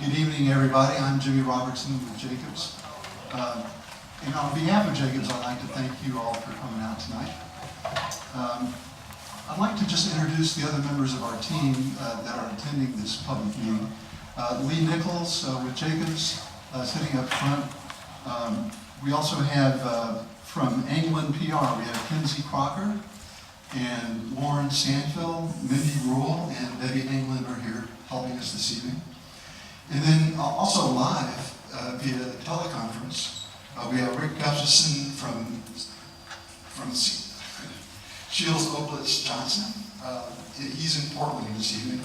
Good evening, everybody. I'm Jimmy Robertson with Jacobs. And on behalf of Jacobs, I'd like to thank you all for coming out tonight. I'd like to just introduce the other members of our team that are attending this public meeting. Lee Nichols with Jacobs sitting up front. We also have from England PR, we have Kinsey Crocker and Lauren Sandville, Mindy Rule, and Debbie England are here helping us this evening. And then also live via teleconference, we have Rick Gustafson from Shields Oblitz Johnson. He's in Portland this evening.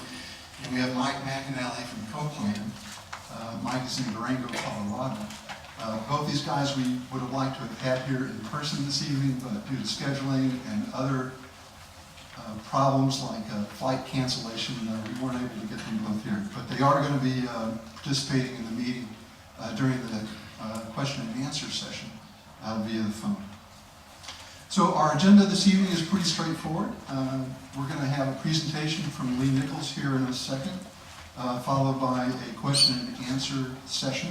And we have Mike McAnally from Copeland. Mike is in Durango, Colorado. Both these guys we would have liked to have had here in person this evening, but due to scheduling and other problems like flight cancellation, we weren't able to get them both here. But they are going to be participating in the meeting during the question and answer session via the phone. So our agenda this evening is pretty straightforward. We're going to have a presentation from Lee Nichols here in a second, followed by a question and answer session.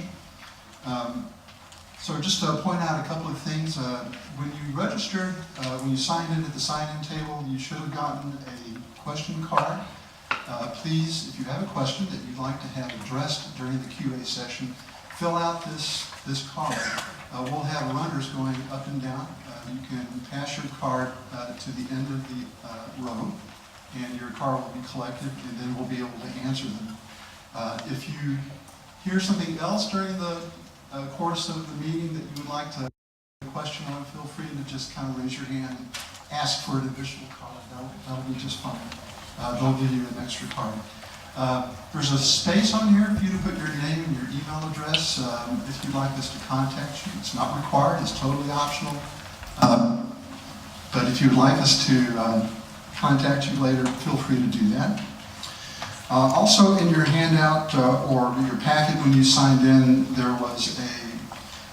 So just to point out a couple of things, when you registered, when you signed in at the sign-in table, you should have gotten a question card. Please, if you have a question that you'd like to have addressed during the QA session, fill out this card. We'll have runners going up and down. You can pass your card to the end of the row, and your card will be collected, and then we'll be able to answer them. If you hear something else during the course of the meeting that you would like to question on, feel free to just kind of raise your hand and ask for an additional card. That'll be just fine. They'll give you an extra card. There's a space on here for you to put your name and your email address if you'd like us to contact you. It's not required, it's totally optional. But if you'd like us to contact you later, feel free to do that. Also in your handout or your packet when you signed in, there was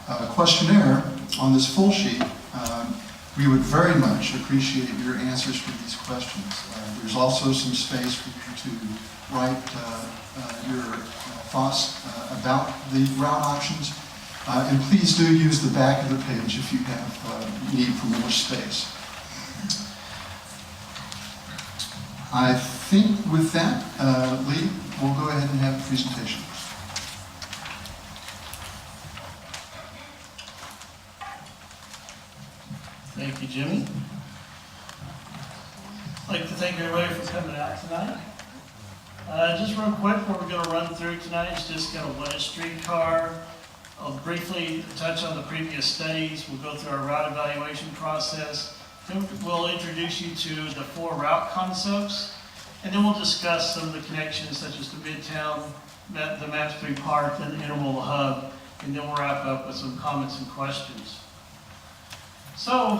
a questionnaire on this full sheet. We would very much appreciate your answers to these questions. There's also some space for you to write your thoughts about the route options. And please do use the back of the page if you have need for more space. I think with that, Lee, we'll go ahead and have the presentation. Thank you, Jimmy. I'd like to thank everybody for coming out tonight. Just real quick, what we're going to run through tonight is just kind of what is Streetcar. I'll briefly touch on the previous studies. We'll go through our route evaluation process. Then we'll introduce you to the 4 route concepts. And then we'll discuss some of the connections such as the Midtown, the Map 3 Park, and the Intermodal Hub. And then we'll wrap up with some comments and questions. So,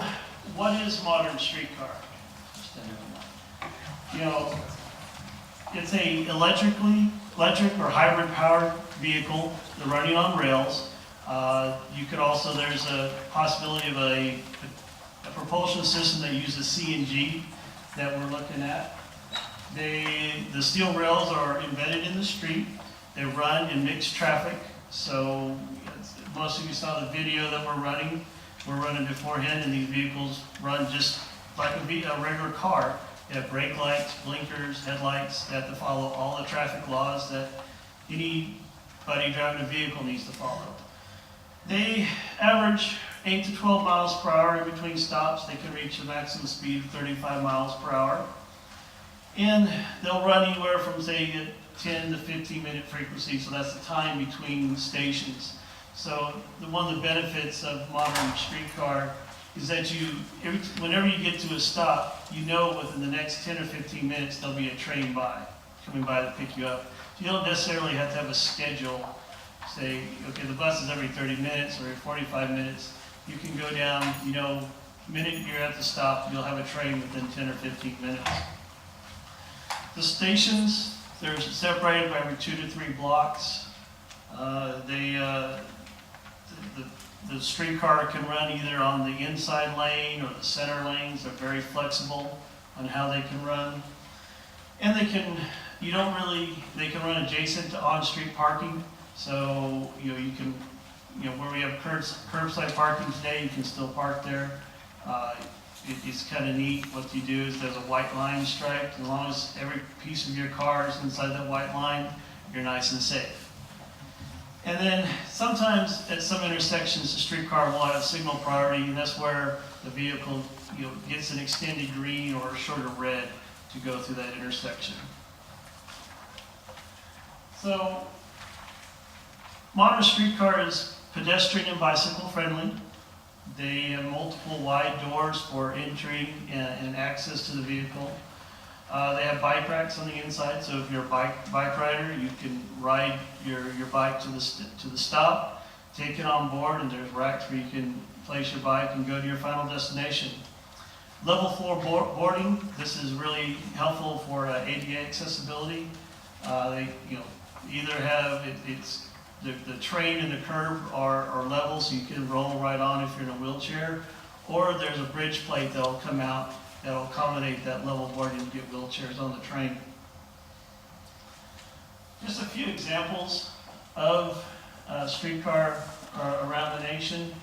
what is modern streetcar? You know, it's a electric or hybrid powered vehicle. They're running on rails. You could also, there's a possibility of a propulsion system that uses CNG that we're looking at. The steel rails are embedded in the street. They run in mixed traffic. So most of you saw the video that we're running beforehand, and these vehicles run just like a regular car. They have brake lights, blinkers, headlights. They have to follow all the traffic laws that anybody driving a vehicle needs to follow. They average 8 to 12 miles per hour in between stops. They can reach a maximum speed of 35 miles per hour. And they'll run anywhere from, say, 10 to 15 minute frequency, so that's the time between stations. So one of the benefits of modern streetcar is that whenever you get to a stop, you know within the next 10 or 15 minutes there'll be a train coming by to pick you up. So you don't necessarily have to have a schedule. Say, okay, the bus is every 30 minutes or every 45 minutes. You can go down, you know, the minute you're at the stop, you'll have a train within 10 or 15 minutes. The stations, they're separated by every 2 to 3 blocks. The streetcar can run either on the inside lane or the center lanes. They're very flexible on how they can run. And they can run adjacent to on-street parking. So, you can, where we have curbside parking today, you can still park there. It's kind of neat. What you do is there's a white line striped. As long as every piece of your car is inside that white line, you're nice and safe. And then sometimes at some intersections, the streetcar will have signal priority, and that's where the vehicle, gets an extended green or a shorter red to go through that intersection. So, modern streetcar is pedestrian and bicycle friendly. They have multiple wide doors for entry and access to the vehicle. They have bike racks on the inside, so if you're a bike rider, you can ride your bike to the stop, take it on board, and there's racks where you can place your bike and go to your final destination. Level 4 boarding. This is really helpful for ADA accessibility. They either have it's the train and the curb are level, so you can roll right on if you're in a wheelchair, or there's a bridge plate that will come out that will accommodate that level boarding to get wheelchairs on the train. Just a few examples of streetcar around the nation.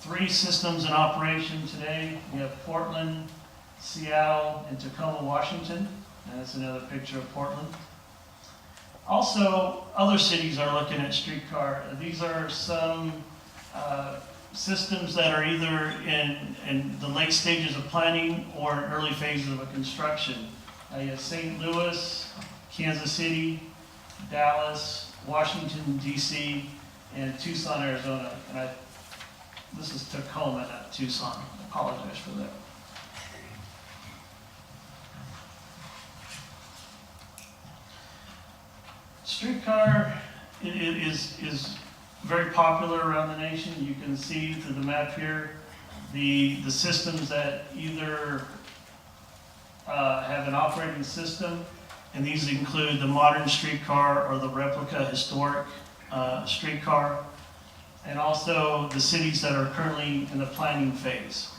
3 systems in operation today. We have Portland, Seattle, and Tacoma, Washington. And that's another picture of Portland. Also, other cities are looking at streetcar. These are some systems that are either in the late stages of planning or in early phases of a construction. You have St. Louis, Kansas City, Dallas, Washington, D.C., and Tucson, Arizona. And this is Tacoma, not Tucson. I apologize for that. Streetcar is very popular around the nation. You can see through the map here the systems that either have an operating system, and these include the modern streetcar or the replica historic streetcar, and also the cities that are currently in the planning phase.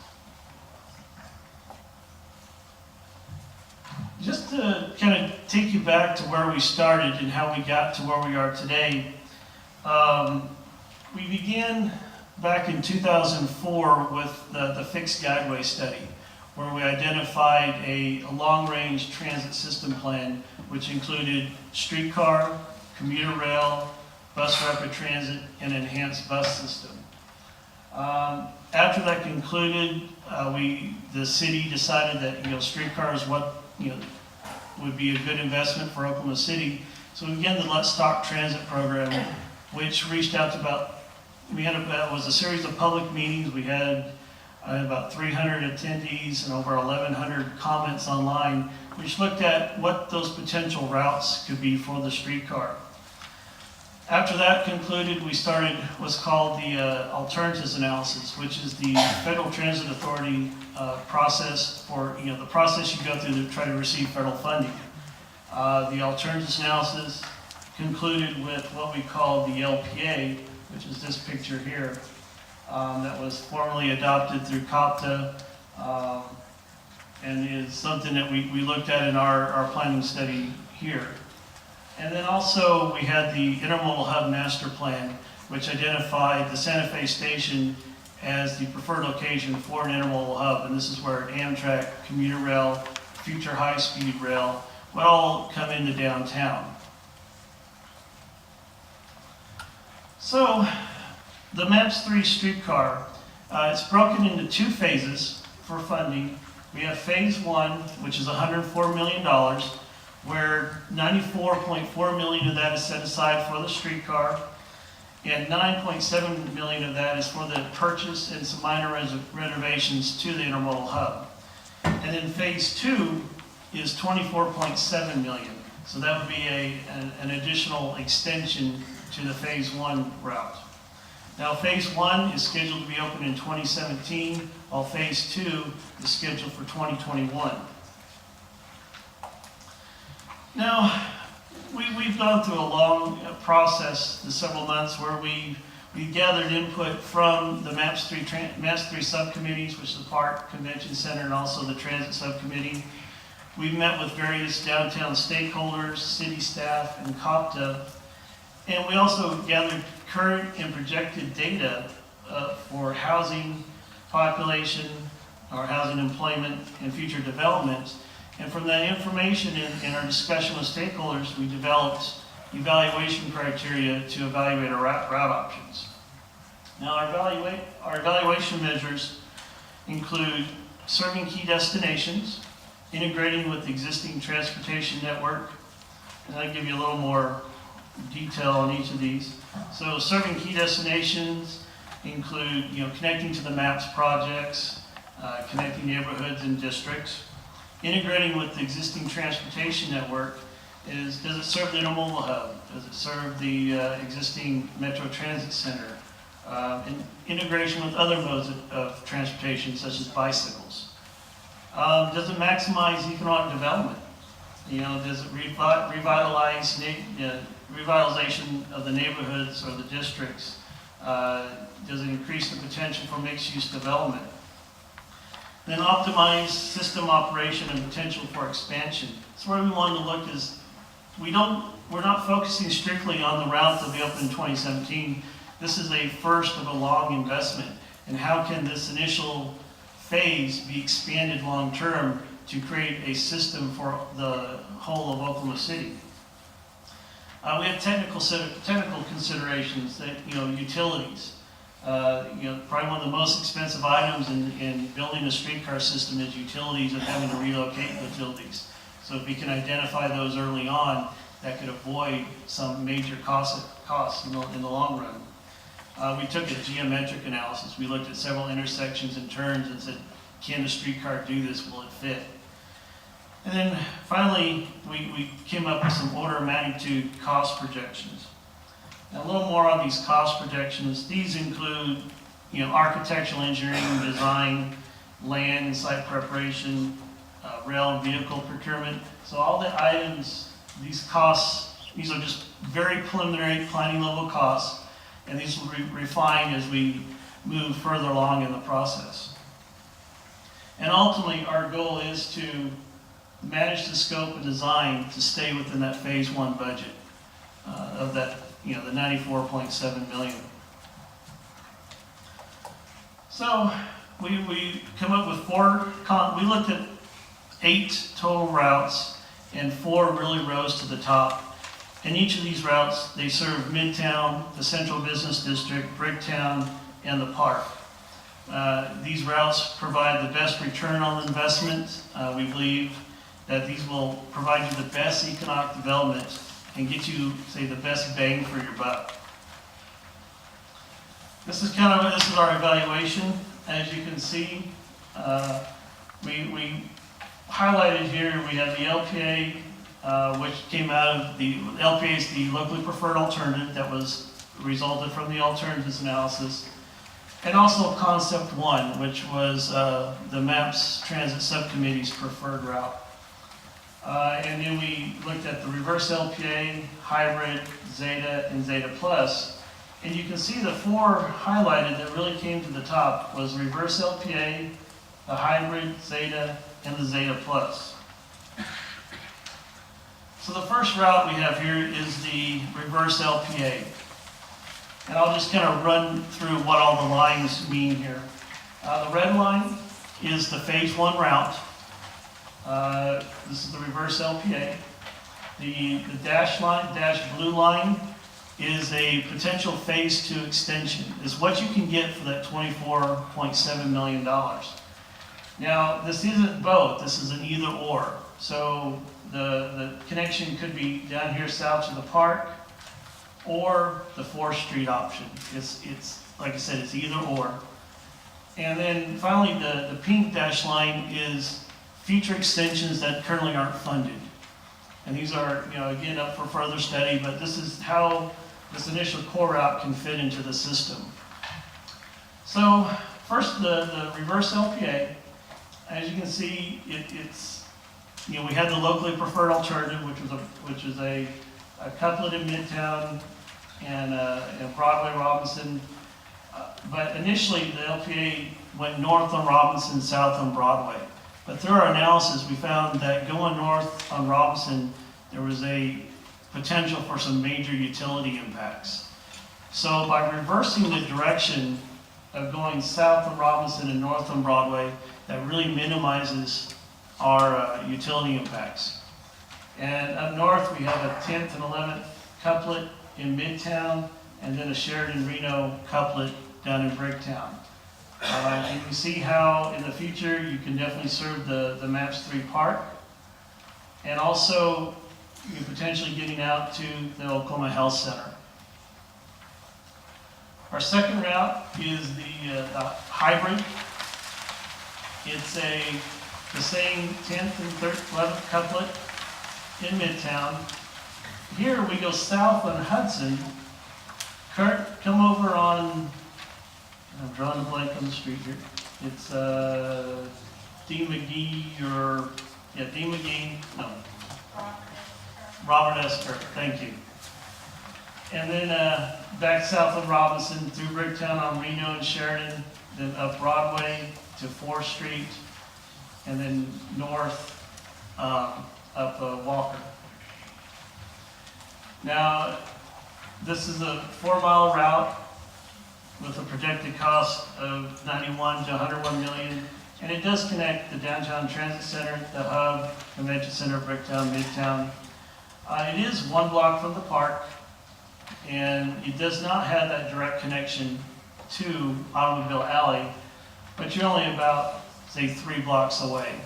Just to kind of take you back to where we started and how we got to where we are today, we began back in 2004 with the fixed guideway study, where we identified a long-range transit system plan, which included streetcar, commuter rail, bus rapid transit, and enhanced bus system. After that concluded, the city decided that streetcar is what would be a good investment for Oklahoma City. So we began the Let's Talk Transit program, which reached out to it was a series of public meetings. We had about 300 attendees and over 1,100 comments online, which looked at what those potential routes could be for the streetcar. After that concluded, we started what's called the alternatives analysis, which is the Federal Transit Authority process for, the process you go through to try to receive federal funding. The alternatives analysis concluded with what we call the LPA, which is this picture here, that was formally adopted through COPTA, and is something that we looked at in our planning study here. And then also we had the Intermodal Hub Master Plan, which identified the Santa Fe Station as the preferred location for an intermodal hub. And this is where Amtrak, commuter rail, future high-speed rail would all come into downtown. So the MAPS 3 streetcar, it's broken into 2 phases for funding. We have phase 1, which is $104 million, where $94.4 million of that is set aside for the streetcar, and $9.7 million of that is for the purchase and some minor renovations to the intermodal hub. And then phase 2 is $24.7 million. So that would be an additional extension to the phase 1 route. Now phase 1 is scheduled to be open in 2017, while phase 2 is scheduled for 2021. Now, we've gone through a long process, the several months, where we gathered input from the MAPS 3 subcommittees, which is the Park Convention Center and also the Transit Subcommittee. We've met with various downtown stakeholders, city staff, and COPTA, and we also gathered current and projected data for housing population, or housing employment, and future development. And from that information and our discussion with stakeholders, we developed evaluation criteria to evaluate our route options. Now, our evaluation measures include serving key destinations, integrating with the existing transportation network, and I'll give you a little more detail on each of these. So serving key destinations include, connecting to the MAPS projects, connecting neighborhoods and districts. Integrating with the existing transportation network does it serve the intermodal hub? Does it serve the existing Metro Transit Center? And integration with other modes of transportation, such as bicycles. Does it maximize economic development? Does it revitalization of the neighborhoods or the districts? Does it increase the potential for mixed-use development? Then optimize system operation and potential for expansion. So where we want to look is, we're not focusing strictly on the route that we opened in 2017. This is a first of a long investment. And how can this initial phase be expanded long-term to create a system for the whole of Oklahoma City? We have technical considerations that, utilities. Probably one of the most expensive items in building a streetcar system is utilities and having to relocate utilities. So if we can identify those early on, that could avoid some major costs in the long run. We took a geometric analysis. We looked at several intersections and turns and said, can the streetcar do this? Will it fit? And then finally, we came up with some order of magnitude cost projections. Now, a little more on these cost projections. These include, architectural engineering, design, land and site preparation, rail and vehicle procurement. So all the items, these costs, these are just very preliminary planning level costs, and these will be refined as we move further along in the process. And ultimately, our goal is to manage the scope and design to stay within that phase one budget of that, the $94.7 million. So we come up with we looked at 8 total routes, and 4 really rose to the top. And each of these routes, they serve Midtown, the Central Business District, Bricktown, and the Park. These routes provide the best return on investment. We believe that these will provide you the best economic development and get you, say, the best bang for your buck. This is our evaluation. As you can see, we highlighted here, we have the LPA, which came out of the LPA is the locally preferred alternative that resulted from the alternatives analysis. And also Concept 1, which was the MAPS Transit Subcommittee's preferred route. And then we looked at the reverse LPA, hybrid, Zeta, and Zeta Plus. And you can see the 4 highlighted that really came to the top was reverse LPA, the hybrid, Zeta, and the Zeta Plus. So the first route we have here is the reverse LPA. And I'll just kind of run through what all the lines mean here. The red line is the phase 1 route. This is the reverse LPA. The dash blue line is a potential phase 2 extension. Is what you can get for that $24.7 million. Now, this isn't both. This is an either or. So the connection could be down here south to the park, or the 4th Street option. It's like I said, it's either or. And then finally, the pink dash line is future extensions that currently aren't funded. And these are, again, up for further study, but this is how this initial core route can fit into the system. So first, the reverse LPA. As you can see, it's we had the locally preferred alternative, which is a couplet in Midtown and Broadway Robinson. But initially, the LPA went north on Robinson, south on Broadway. But through our analysis, we found that going north on Robinson, there was a potential for some major utility impacts. So by reversing the direction of going south on Robinson and north on Broadway, that really minimizes our utility impacts. And up north, we have a 10th and 11th couplet in Midtown, and then a Sheridan Reno couplet down in Bricktown. You can see how in the future you can definitely serve the MAPS 3 Park, and also you're potentially getting out to the Oklahoma Health Center. Our second route is the hybrid. It's the same 10th and 11th couplet in Midtown. Here we go south on Hudson. Kurt, come over on, I'm drawing a blank on the street here. It's D. McGee or, yeah, D. McGee, no. Robert S. Kirk, thank you. And then back south of Robinson through Bricktown on Reno and Sheridan, then up Broadway to 4th Street, and then north up Walker. Now, this is a 4-mile route with a projected cost of $91 to $101 million, and it does connect the downtown transit center, the hub, convention center, Bricktown, Midtown. It is 1 block from the park, and it does not have that direct connection to Automobile Alley, but you're only about, say, 3 blocks away.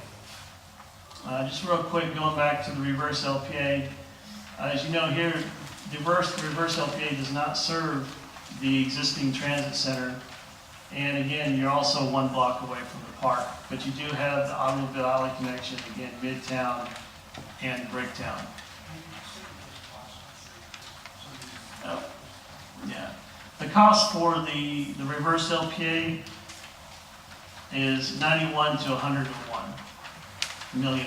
Just real quick, going back to the reverse LPA, as you know here, the reverse LPA does not serve the existing transit center, and again, you're also 1 block away from the park, but you do have the Automobile Alley connection, again, Midtown and Bricktown. Oh, yeah. The cost for the reverse LPA is $91 to $101 million.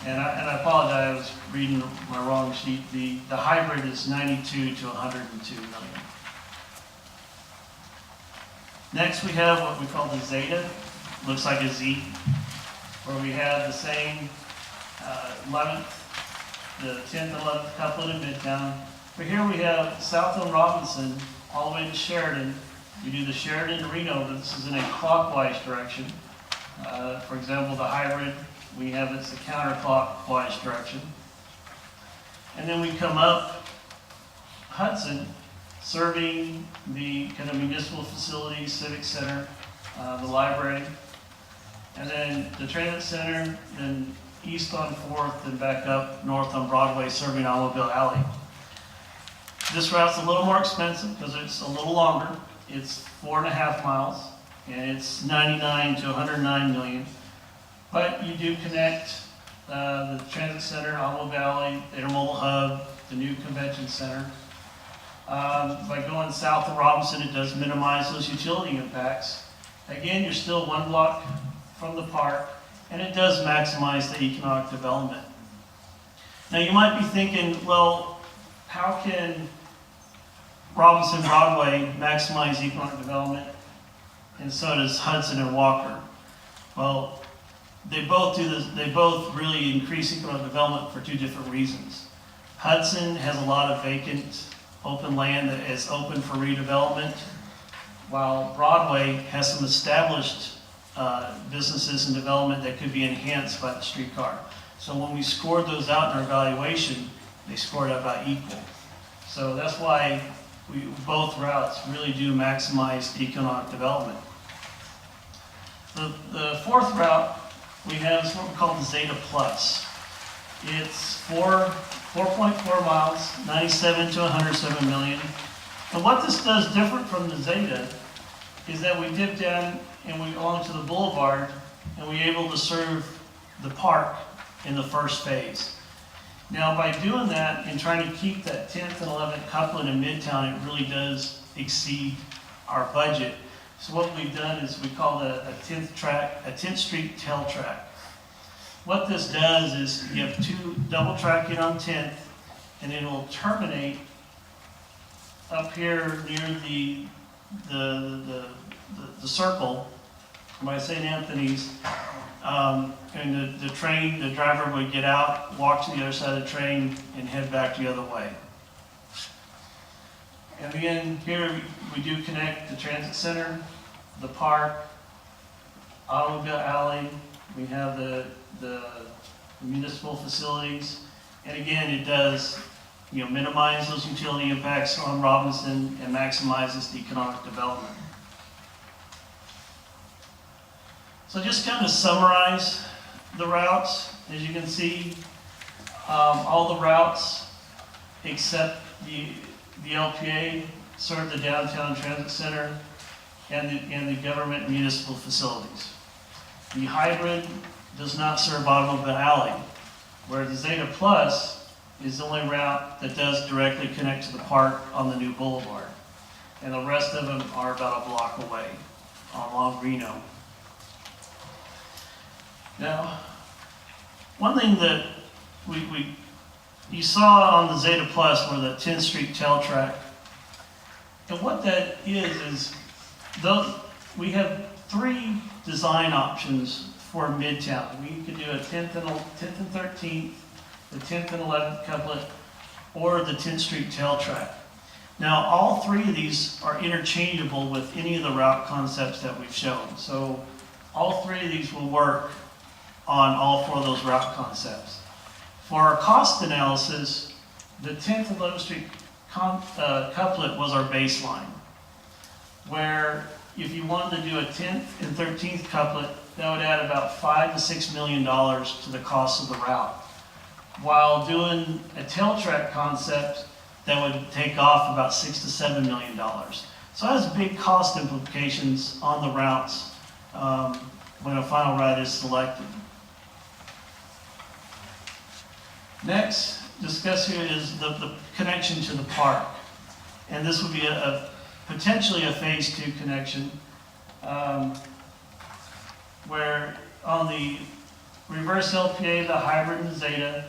And I apologize, I was reading my wrong sheet. The hybrid is $92 to $102 million. Next we have what we call the Zeta. Looks like a Z, where we have the same 11th, the 10th and 11th couplet in Midtown. But here we have south on Robinson, all the way to Sheridan. We do the Sheridan to Reno, but this is in a clockwise direction. For example, the hybrid, we have it's a counterclockwise direction. And then we come up Hudson, serving the kind of municipal facilities, civic center, the library, and then the transit center, then east on 4th and back up north on Broadway, serving Automobile Alley. This route's a little more expensive because it's a little longer. It's 4.5 miles, and it's 99 to 109 million. But you do connect the transit center, Automobile Alley, the intermodal hub, the new convention center. By going south of Robinson, it does minimize those utility impacts. Again, you're still 1 block from the park, and it does maximize the economic development. Now you might be thinking, well, how can Robinson Broadway maximize economic development, and so does Hudson and Walker? Well, they both do this. They both really increase economic development for 2 different reasons. Hudson has a lot of vacant open land that is open for redevelopment, while Broadway has some established businesses and development that could be enhanced by the streetcar. So when we scored those out in our evaluation, they scored about equal. So that's why both routes really do maximize economic development. The 4th route we have is what we call the Zeta Plus. It's 4.4 miles, 97 to 107 million. And what this does different from the Zeta is that we dip down and we go onto the boulevard, and we're able to serve the park in the first phase. Now, by doing that and trying to keep that 10th and 11th couplet in Midtown, it really does exceed our budget. So what we've done is we call it a 10th Street tail track. What this does is you have 2 double tracking on 10th, and it will terminate up here near the circle, by St. Anthony's, and the driver would get out, walk to the other side of the train, and head back the other way. And again, here we do connect the transit center, the park, automobile alley, we have the municipal facilities, and again, it does, minimize those utility impacts on Robinson and maximizes the economic development. So just kind of summarize the routes. As you can see, all the routes except the LPA serve the downtown transit center and the government municipal facilities. The hybrid does not serve automobile alley, where the Zeta Plus is the only route that does directly connect to the park on the new boulevard. And the rest of them are about a block away along Reno. Now, one thing that you saw on the Zeta Plus were the 10th Street tail track. And what that is we have 3 design options for Midtown. We could do a 10th and 13th, the 10th and 11th couplet, or the 10th Street tail track. Now, all 3 of these are interchangeable with any of the route concepts that we've shown. So all 3 of these will work on all 4 of those route concepts. For our cost analysis, the 10th and 11th Street couplet was our baseline, where if you wanted to do a 10th and 13th couplet, that would add about $5 to $6 million to the cost of the route. While doing a tail track concept, that would take off about $6 to $7 million. So it has big cost implications on the routes when a final route is selected. Next, discuss here is the connection to the park. And this would be potentially a phase 2 connection, where on the reverse LPA, the hybrid and the Zeta,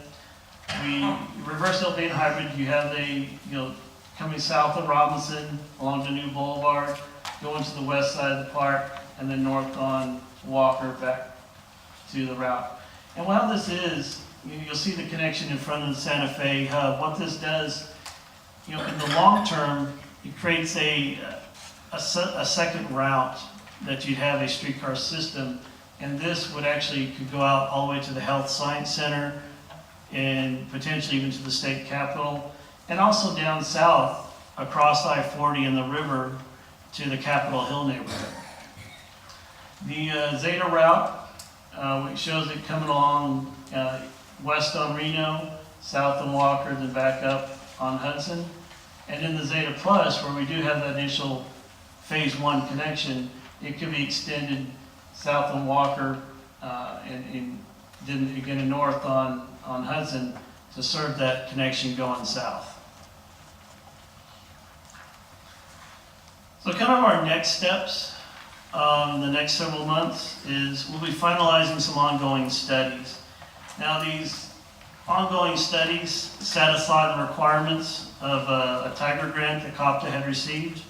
reverse LPA and hybrid, you have coming south of Robinson along the new boulevard, going to the west side of the park, and then north on Walker back to the route. And while this is, you'll see the connection in front of the Santa Fe hub. What this does, in the long term, it creates a second route that you'd have a streetcar system, and this would actually could go out all the way to the Health Science Center and potentially even to the state capitol, and also down south across I-40 and the river to the Capitol Hill neighborhood. The Zeta route, which shows it coming along west on Reno, south on Walker, then back up on Hudson. And in the Zeta Plus, where we do have that initial phase 1 connection, it could be extended south on Walker and then again north on Hudson to serve that connection going south. So kind of our next steps in the next several months is we'll be finalizing some ongoing studies. Now these ongoing studies satisfy the requirements of a Tiger grant that COPTA had received,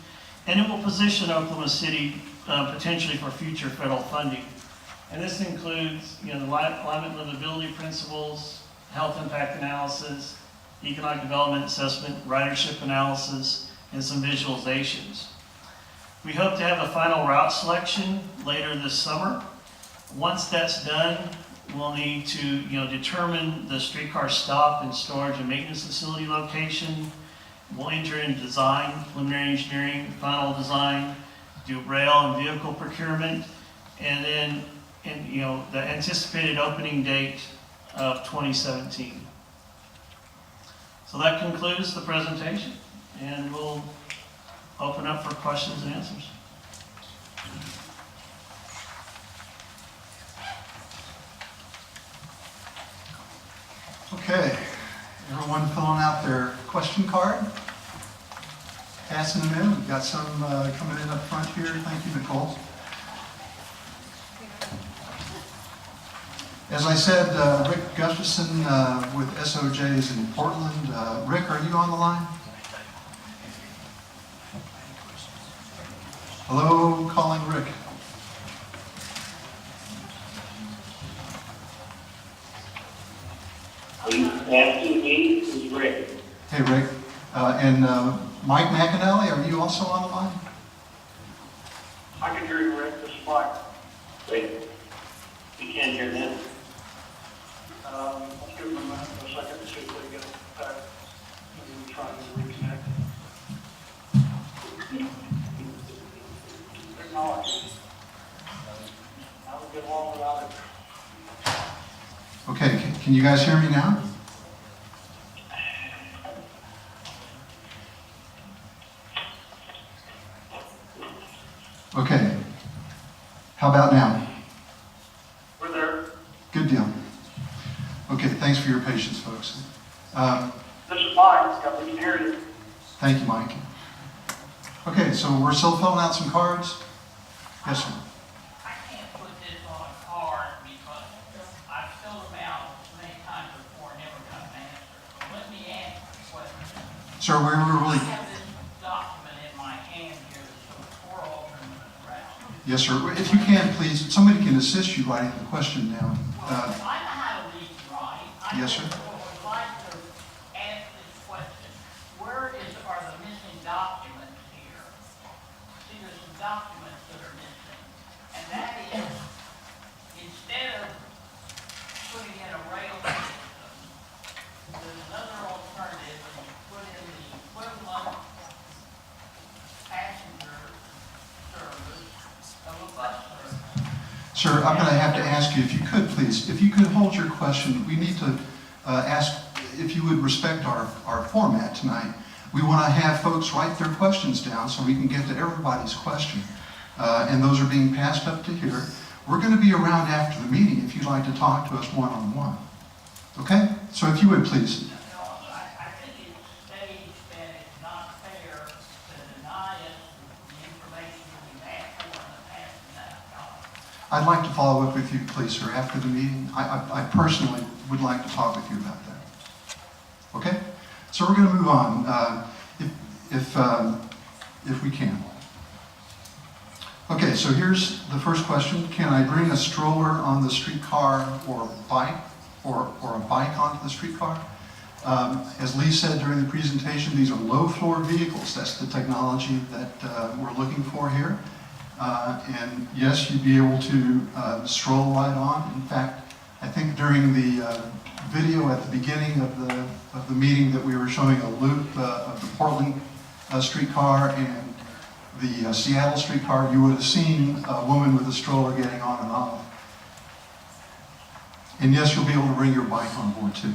and it will position Oklahoma City potentially for future federal funding. And this includes the climate livability principles, health impact analysis, economic development assessment, ridership analysis, and some visualizations. We hope to have a final route selection later this summer. Once that's done, we'll need to determine the streetcar stop and storage and maintenance facility location. We'll enter in design, preliminary engineering, final design, do rail and vehicle procurement, and then the anticipated opening date of 2017. So that concludes the presentation, and we'll open up for questions and answers. Okay, everyone filling out their question card, passing them in. We've got some coming in up front here. Thank you, Nicole. As I said, Rick Gustafson with SOJs in Portland. Rick, are you on the line? Hello, calling Rick. Next to me is Rick. Hey, Rick. And Mike McAnally, are you also on the line? I can hear you, Rick. This is Mike. Wait. You can't hear me? Let's give them a second to see if they get it back. Maybe we're trying to reconnect. Technology. I will get along without it. Okay, can you guys hear me now? Okay. How about now? We're there. Good deal. Okay, thanks for your patience, folks. This is Mike. Yeah, we can hear you. Thank you, Mike. Okay, so we're still filling out some cards? Yes, sir. I can't put this on a card because I've filled them out many times before and never got an answer. So let me ask the question. Sir, we were I really... have this document in my hand here that shows 4 alternates around. Yes, sir. If you can, please, somebody can assist you writing the question down. Well, I know how to read and write. Yes, sir. I would like to ask this question. Are the missing documents here? See, there's some documents that are missing. And that is, instead of putting in a rail system, there's another alternative, and you put in the equivalent passenger service of a bus service. Sir, I'm going to have to ask you, if you could, please, if you could hold your question. We need to ask if you would respect our format tonight. We want to have folks write their questions down so we can get to everybody's question. And those are being passed up to here. We're going to be around after the meeting if you'd like to talk to us one-on-one. Okay? So if you would, please. I think it states that it's not fair to deny us the information that we've asked for in the past and that document. I'd like to follow up with you, please, sir, after the meeting. I personally would like to talk with you about that. Okay? So we're going to move on, if we can. Okay, so here's the first question. Can I bring a stroller on the streetcar or bike, or a bike onto the streetcar? As Lee said during the presentation, these are low-floor vehicles. That's the technology that we're looking for here. And yes, you'd be able to stroll right on. In fact, I think during the video at the beginning of the meeting that we were showing a loop of the Portland streetcar and the Seattle streetcar, you would have seen a woman with a stroller getting on and off. And yes, you'll be able to bring your bike on board too.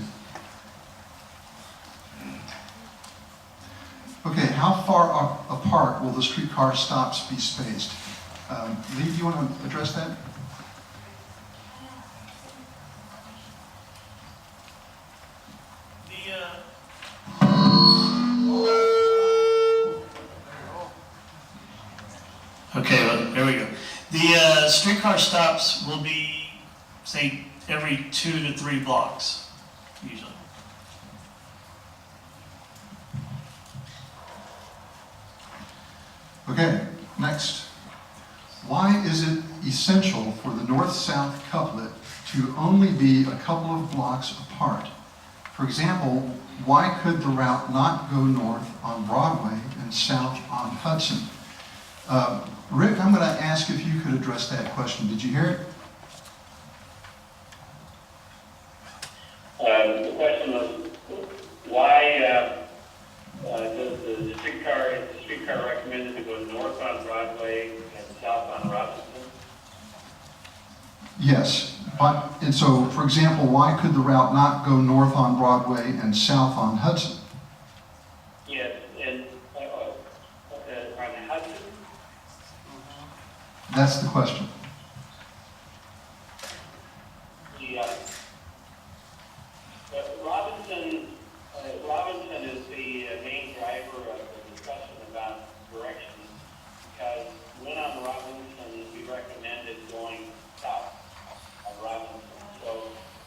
Okay, how far apart will the streetcar stops be spaced? Lee, do you want to address that? Okay, well, there we go. The streetcar stops will be, say, every 2 to 3 blocks, usually. Okay, next. Why is it essential for the north-south couplet to only be a couple of blocks apart? For example, why could the route not go north on Broadway and south on Hudson? Rick, I'm going to ask if you could address that question. Did you hear it? The question was, why does the streetcar recommended to go north on Broadway and south on Robinson? Yes. And so, for example, why could the route not go north on Broadway and south on Hudson? Yes, and on Hudson? That's the question. Robinson is the main driver of the discussion about directions, because when on Robinson, we recommended going south on Robinson. So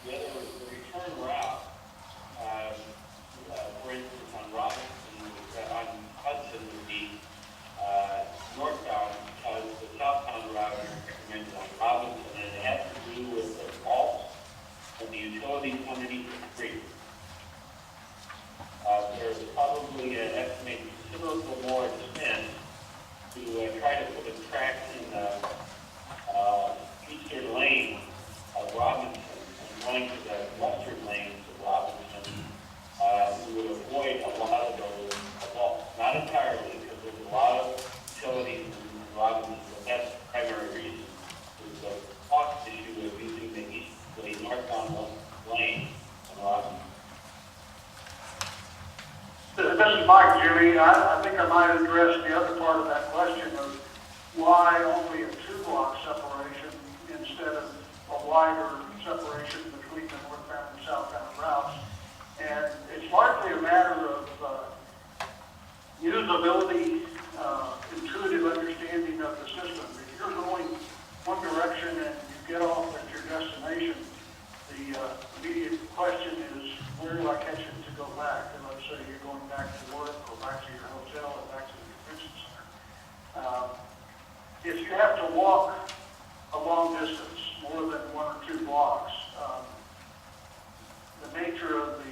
the return route, for instance, on Hudson would be northbound, because the southbound route considerable more expense to try to put a track in the eastern lane of Robinson and going to the western lanes of Robinson. We would avoid a lot of those, well, not entirely, because there's a lot of utilities in Robinson, but that's the primary reason. Is the cost issue of using the northbound lane in Robinson. This is Mike, Jimmy. I think I might address the other part of that question of why only a 2-block separation instead of a wider separation between the northbound and southbound routes. And it's largely a matter of usability, intuitive understanding of the system. If you're going one direction and you get off at your destination, the immediate question is, where do I catch it to go back? And let's say you're going back to work or back to your hotel or back to the convention center. If you have to walk a long distance, more than 1 or 2 blocks, the nature of the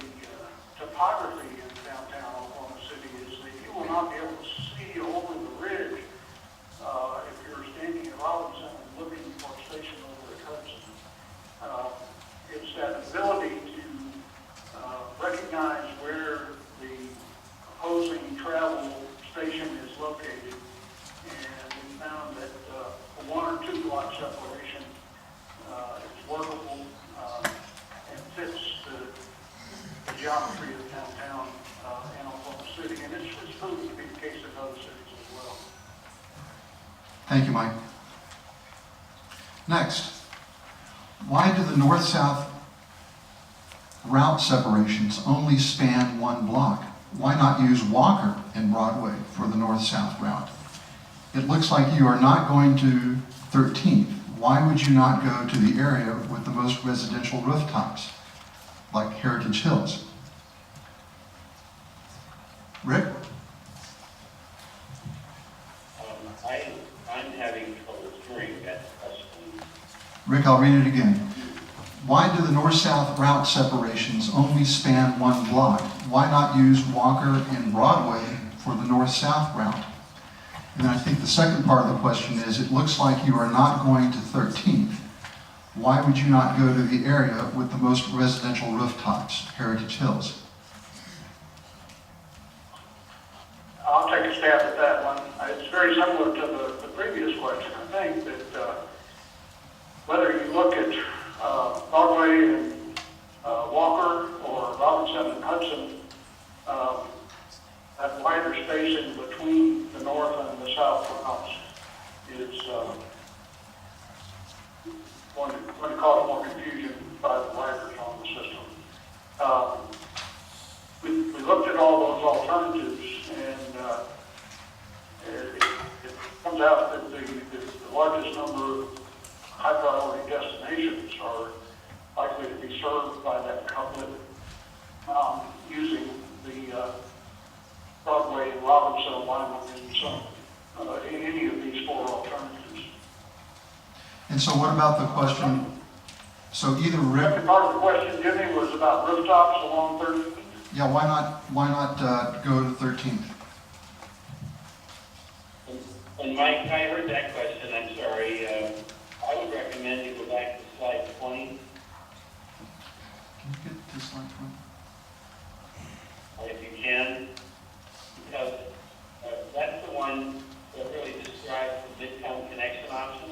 topography in downtown Oklahoma City is that you will not be able to see over the ridge if you're standing in Robinson and looking for a station over at Hudson. It's that ability to recognize where the opposing travel station is located, and we found that a 1 or 2 block separation is workable and fits the geometry of downtown in Oklahoma City, and it's proven to be the case in other cities as well. Thank you, Mike. Next, why do the north-south route separations only span 1 block? Why not use Walker and Broadway for the north-south route? It looks like you are not going to 13th. Why would you not go to the area with the most residential rooftops, like Heritage Hills? Rick? I'm having trouble hearing that question. Rick, I'll read it again. Why do the north-south route separations only span 1 block? Why not use Walker and Broadway for the north-south route? And I think the second part of the question is, it looks like you are not going to 13th. Why would you not go to the area with the most residential rooftops, Heritage Hills? I'll take a stab at that one. It's very similar to the previous question. I think that whether you look at Broadway and Walker or Robinson and Hudson, that wider spacing between the north and the south routes is going to cause more confusion by the riders on the system. We looked at all those alternatives, and it comes out that the largest number of high priority destinations are likely to be served by that couplet using the Broadway and Robinson alignment in any of these 4 alternatives. And so what about the question, so either The Rick, second part of the question, Jimmy, was about rooftops along 13th. yeah, why not go to 13th? And Mike, I heard that question, I'm sorry. I would recommend you go back to slide 20. Can you get to slide 20? If you can, because that's the one that really describes the midtown connection option.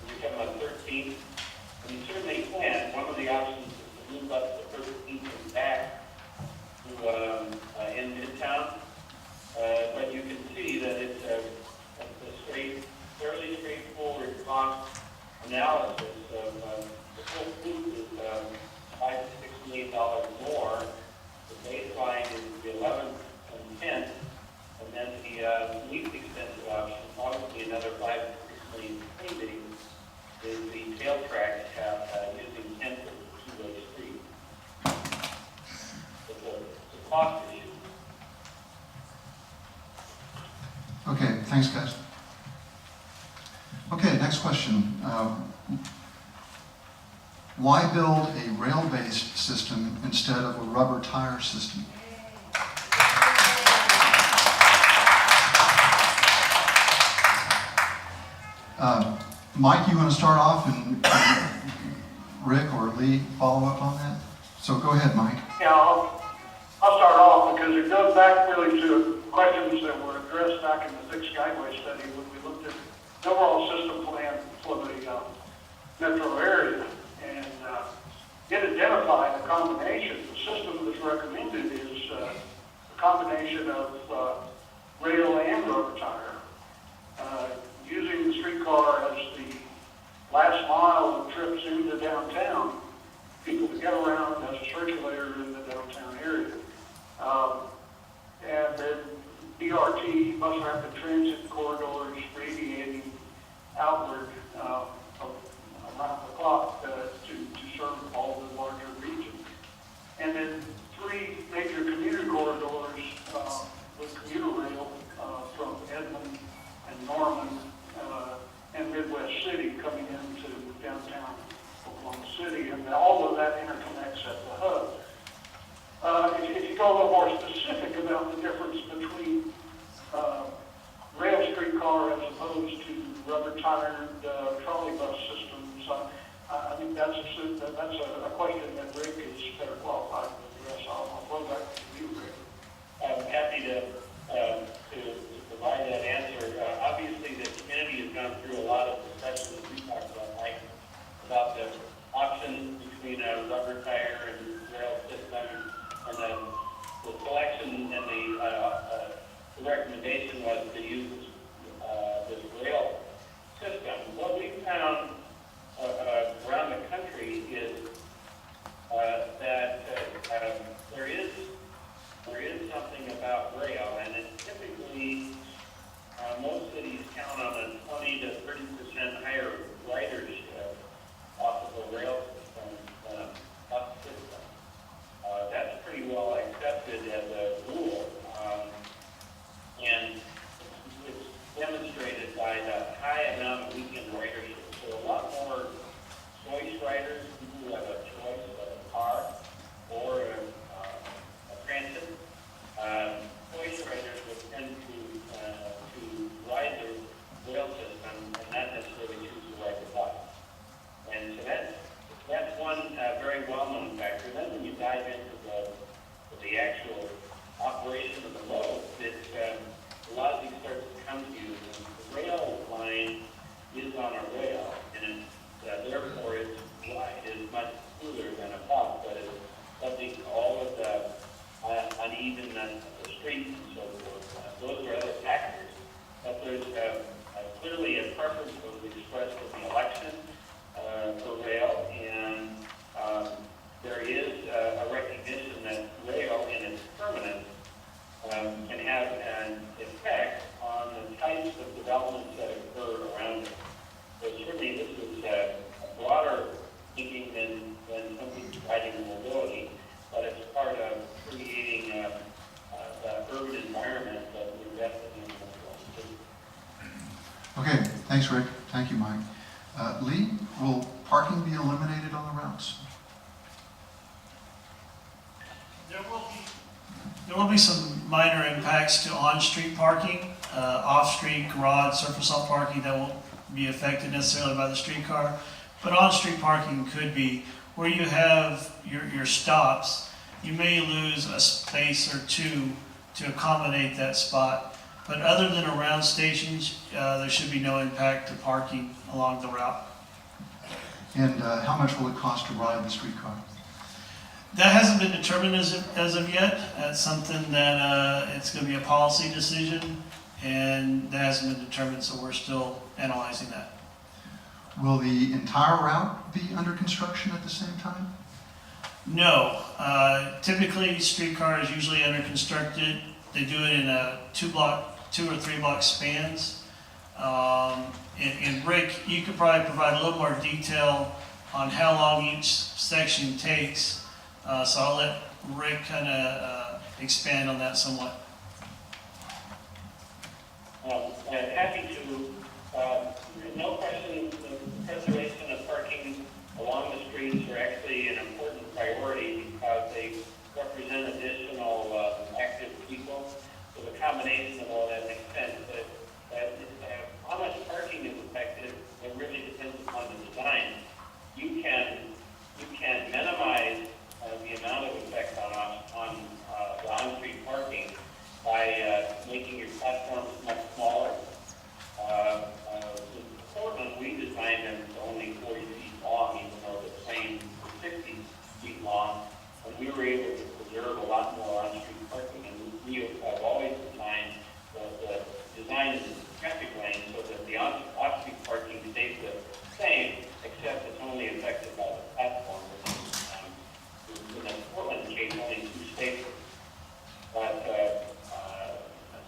When you're talking about 13th, and you certainly can. One of the options is to move up to 13th and back to in midtown. But you can see that it's a fairly straightforward cost analysis of the whole group is $5 to $6 million more. The baseline is the 11th and 10th, and then the least expensive option, probably another $5 to $6 million savings, is the tail track using 10th as a two-way street. It's a cost issue. Okay, thanks, guys. Okay, next question. Why build a rail-based system instead of a rubber tire system? Mike, you want to start off and Rick or Lee follow up on that? So go ahead, Mike. Yeah, I'll start off because it goes back really to questions that were addressed back in the Thick Skyway study when we looked at the overall system plan for the metro area. And it identified a combination. The system that's recommended is a combination of rail and rubber tire, using the streetcar as the last mile of trips into downtown, people to get around as a circulator in the downtown area. And then BRT, bus rapid transit corridors, radiating outward around the clock to serve all the larger regions. And then 3 major commuter corridors with commuter rail from Edmond and Norman and Midwest City coming into downtown Oklahoma City, and all of that interconnects at the hub. If you go a little more specific about the difference between rail streetcar as opposed to rubber-tired trolley bus systems, I think that's a question that Rick is better qualified to address. I'll throw back to you, Rick. I'm happy to provide that answer. Obviously, the community has gone through a lot of discussions, as we talked about, Mike, about the options between a rubber tire and rail system, and then the selection and the recommendation was to use this rail system. What we found around the country is that there is something about rail, and it typically most cities count on a 20 to 30% higher ridership off of a rail system than a bus system. That's pretty well accepted as a rule, and it's demonstrated by the high amount of weekend ridership. So a lot more choice riders, people who have a choice of a car or a transit. Choice riders would tend to ride the rail system and not necessarily choose to ride the bus. And so that's one very well-known factor. Then when you dive into the actual operation of the load, a lot of these starts to come to you. The rail line is on a rail, and therefore its ride is much smoother than a bus, but it's subject to all of the unevenness of the streets and so forth. Those are other factors. But there's clearly a preference that was expressed in the election for rail, and there is a recognition that rail in its permanence can have an effect on the types of developments that occur around it. So certainly this is a broader thinking than simply providing mobility, but it's part of creating the urban environment that we invested in. Okay, thanks, Rick. Thank you, Mike. Lee, will parking be eliminated on the routes? There will be some minor impacts to on-street parking, off-street, garage, surface off parking that won't be affected necessarily by the streetcar, but on-street parking could be. Where you have your stops, you may lose a space or two to accommodate that spot. But other than around stations, there should be no impact to parking along the route. And how much will it cost to ride the streetcar? That hasn't been determined as of yet. That's something that it's going to be a policy decision, and that hasn't been determined, so we're still analyzing that. Will the entire route be under construction at the same time? No. Typically, streetcar is usually under constructed. They do it in a 2 or 3 block spans. And Rick, you could probably provide a little more detail on how long each section takes. So I'll let Rick kind of expand on that somewhat. And happy to. No question, the preservation of parking along the streets are actually an important priority because they represent additional active people. So the combination of all that makes sense. But how much parking is affected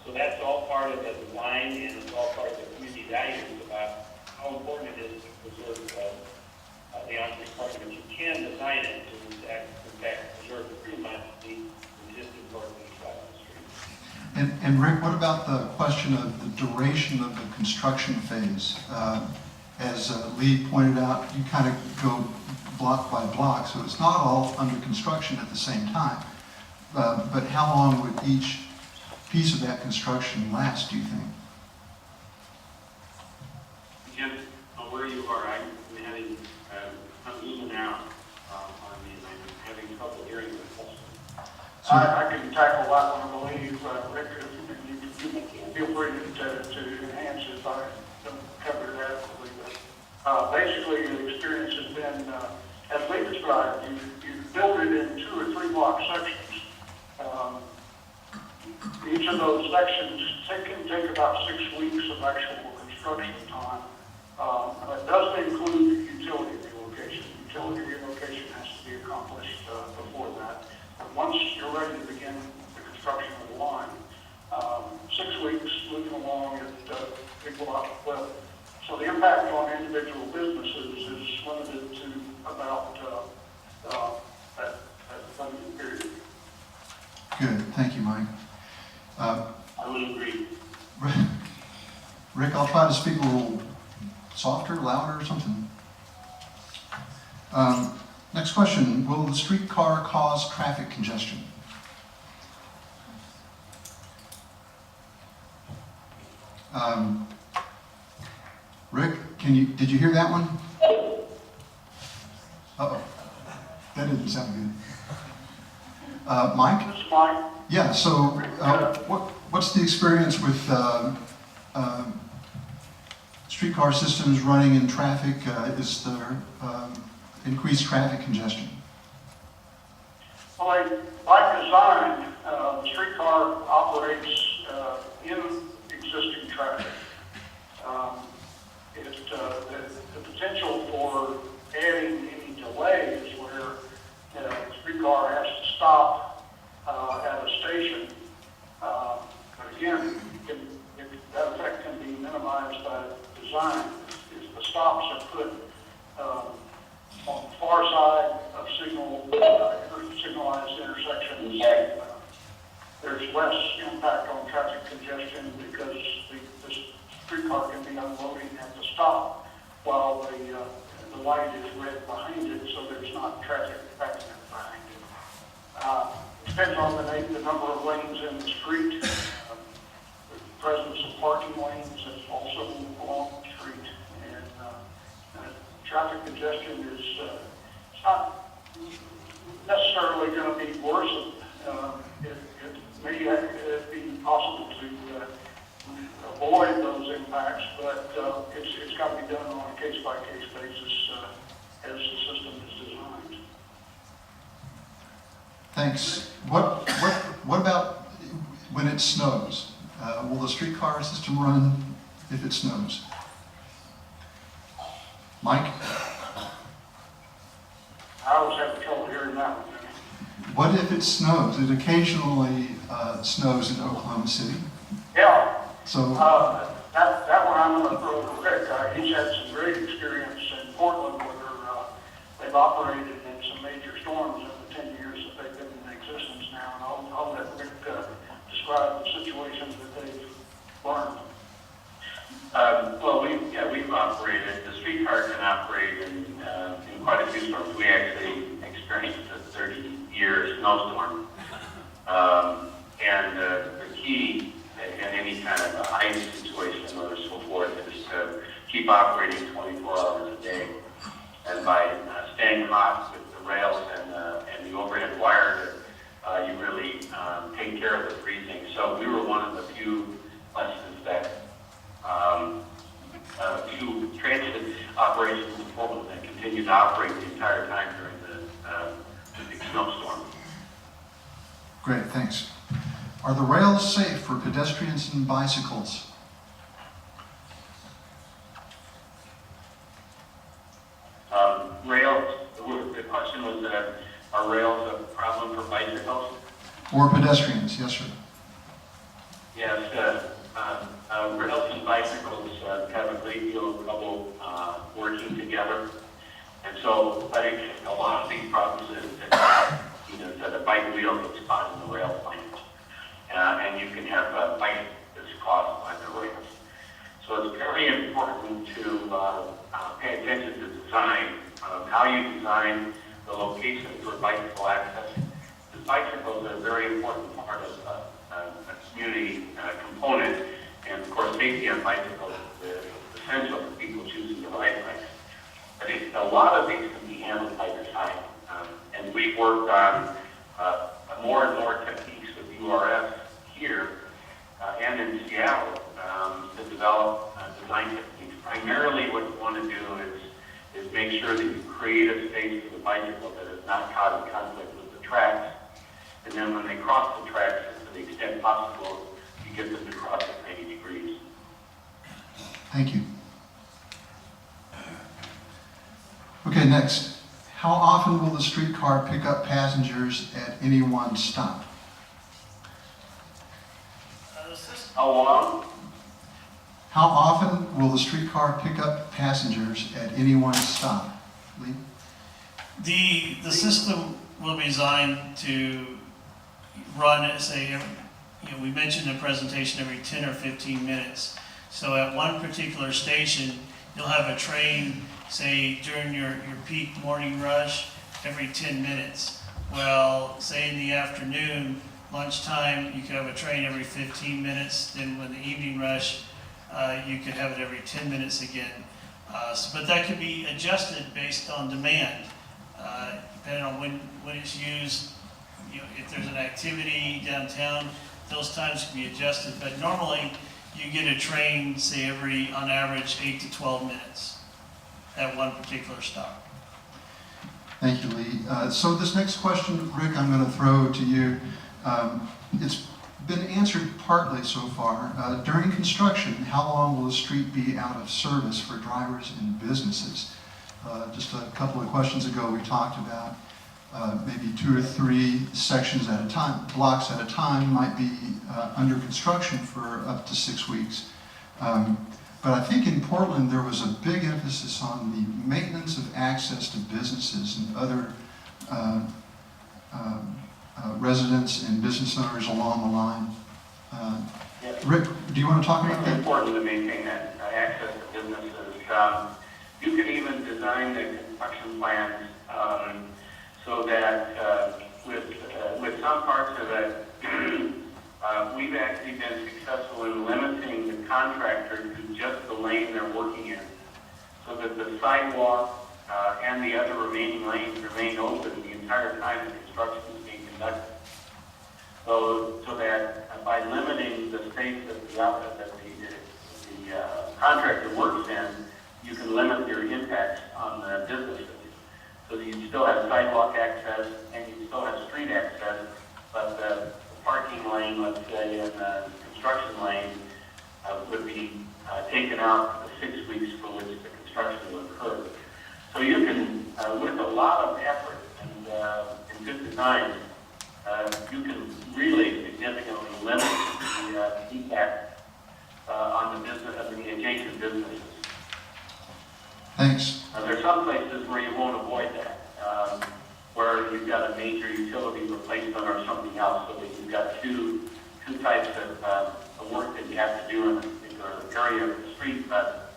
So that's all part of the design, and it's all part of the community values about how important it is to preserve the on-street parking. But you can design it to, in fact, preserve pretty much the existing parking side of the street. And Rick, what about the question of the duration of the construction phase? As Lee pointed out, you kind of go block by block, so it's not all under construction at the same time. But how long would each piece of that construction last, do you think? Again, where you are, I'm having, I'm losing out on these. I'm having trouble hearing the question. I can tackle that one, I believe, Rick, if you feel free to enhance it if I don't cover it adequately. But basically, the experience has been, as Lee described, you build it in 2 or 3 block sections. Each of those sections can take about 6 weeks of actual construction time. And it does include utility relocation. Utility relocation has to be accomplished before that. But once you're ready to begin the construction of the line, 6 weeks moving along at big block clip. So the impact on individual businesses is limited to about that limited period. Good, thank you, Mike. I would agree. Rick, I'll try to speak a little softer, louder, or something. Next question, will the streetcar cause traffic congestion? Rick, did you hear that one? Uh-oh, that didn't sound good. Mike? This is Mike. Yeah, so what's the experience with streetcar systems running in traffic? Is there increased traffic congestion? Well, by design, the streetcar operates in existing traffic. The potential for adding any delay is where the streetcar has to stop at a station. But again, that effect can be minimized by design. If the stops are put on the far side of signalized intersections, there's less impact on traffic congestion because the streetcar can be unloading at the stop while the light is red behind it, so there's not traffic backing up behind it. Depends on the number of lanes in the street. The presence of parking lanes is also along the street. And traffic congestion is it's not necessarily going to be worsened. It may be possible to avoid those impacts, but it's got to be done on a case-by-case basis as the system is designed. Thanks. What about when it snows? Will the streetcar system run if it snows? Mike? I always have trouble hearing that one. What if it snows? It occasionally snows in Oklahoma City. Yeah. So that one I'm going to throw to Rick. He's had some great experience in Portland where they've operated in some major storms in the 10 years that they've been in existence now. And I'll let Rick describe the situations that they've learned. Well, we've operated, the streetcar can operate in quite a few storms. We actually experienced a 30-year snowstorm. And the key in any kind of a ice situation or so forth is to keep operating 24 hours a day. And by staying hot with the rails and the overhead wire, you really take care of the freezing. So we were one of the few lessons that few transit operations in Portland that continued to operate the entire time during the big snowstorm. great, thanks. Are the rails safe for pedestrians and bicycles? Rails, the question was that are rails a problem for bicycles? Or pedestrians, yes, sir. Yes, rails and bicycles have a great deal of trouble working together. And so I think a lot of these problems is that, that the bike wheel gets caught in the rail lines. And you can have a bike that's caused by the rails. So it's very important to pay attention to design, how you design the location for bicycle access. The bicycles are a very important part of a community component, and of course safety on bicycles is essential for people choosing to ride bikes. But a lot of these can be handled by design, and we've worked on more and more techniques with URS here and in Seattle to develop design techniques. Primarily what you want to do is make sure that you create a space for the bicycle that is not caught in conflict with the tracks. And then when they cross the tracks, to the extent possible, you get them to cross at 90 degrees. Thank you. Okay, next. How often will the streetcar pick up passengers at any one stop? How long? How often will the streetcar pick up passengers at any one stop? Lee? The system will be designed to run, say, we mentioned in the presentation every 10 or 15 minutes. So at one particular station, you'll have a train, say, during your peak morning rush, every 10 minutes. Well, say in the afternoon, lunchtime, you could have a train every 15 minutes. Then when the evening rush, you could have it every 10 minutes again. But that could be adjusted based on demand, depending on when it's used. If there's an activity downtown, those times can be adjusted. But normally, you get a train, say, on average, 8 to 12 minutes at one particular stop. Thank you, Lee. So this next question, Rick, I'm going to throw to you. It's been answered partly so far. During construction, how long will the street be out of service for drivers and businesses? Just a couple of questions ago, we talked about maybe 2 or 3 sections at a time, blocks at a time, might be under construction for up to 6 weeks. But I think in Portland there was a big emphasis on the maintenance of access to businesses and other residents and business owners along the line. Rick, do you want to talk about that? It's important to maintain that access to businesses. You can even design the construction plans so that with some parts of it, we've actually been successful in limiting the contractor to just the lane they're working in, so that the sidewalk and the other remaining lanes remain open the entire time the construction is being conducted. So that by limiting the space that the contractor works in, you can limit your impacts on the businesses. So that you still have sidewalk access and you still have street access, but the parking lane, let's say, and the construction lane would be taken out for the 6 weeks for which the construction will occur. So you can, with a lot of effort and good design, you can really significantly limit the impact on the business of the adjacent businesses. Thanks. There are some places where you won't avoid that, where you've got a major utility replacement or something else, so that you've got two types of work that you have to do in a particular area of the street. But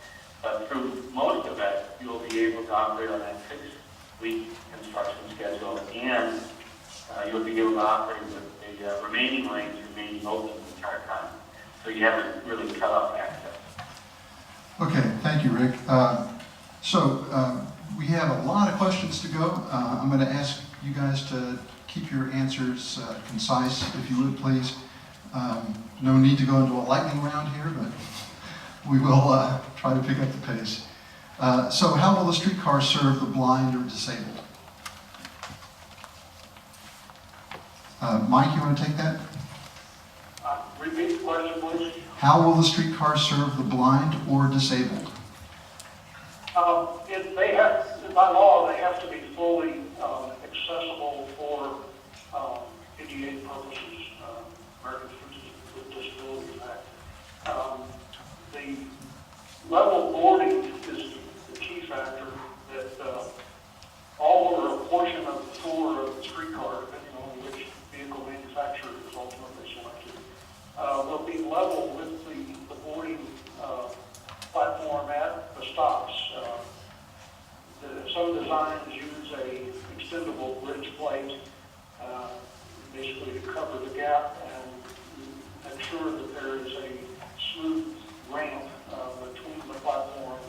through most of it, you'll be able to operate on that 6-week construction schedule, and you'll be able to operate with the remaining lanes remaining open the entire time. So you haven't really cut off access. Okay, thank you, Rick. We have a lot of questions to go. I'm going to ask you guys to keep your answers concise, if you would, please. No need to go into a lightning round here, but we will try to pick up the pace. So how will the streetcar serve the blind or disabled? Mike, you want to take that? Repeat the question, please. How will the streetcar serve the blind or disabled? By law, they have to be fully accessible for ADA purposes, Americans with Disabilities. level boarding is the key factor that all or a portion of the floor of the streetcar, depending on which vehicle manufacturer is ultimately selected, will be level with the boarding platform at the stops. Some designs use a extendable bridge plate, basically to cover the gap and ensure that there is a smooth ramp between the platform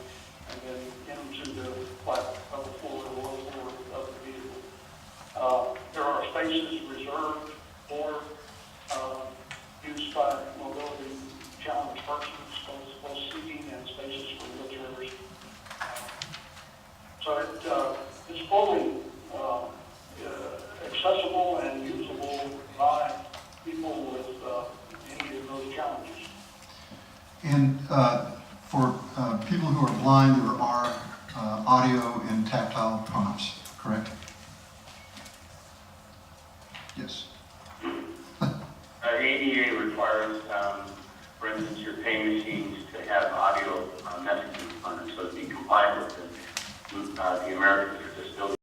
and then into the floor, the low floor of the vehicle. There are spaces reserved for use by mobility challenged persons, both seating and spaces for wheelchairs. So it's fully accessible and usable by people with any of those challenges. And for people who are blind, there are audio and tactile prompts, correct? Yes. ADA requires, for instance, your pay machines to have audio messaging on them, so to be compliant with the Americans with Disabilities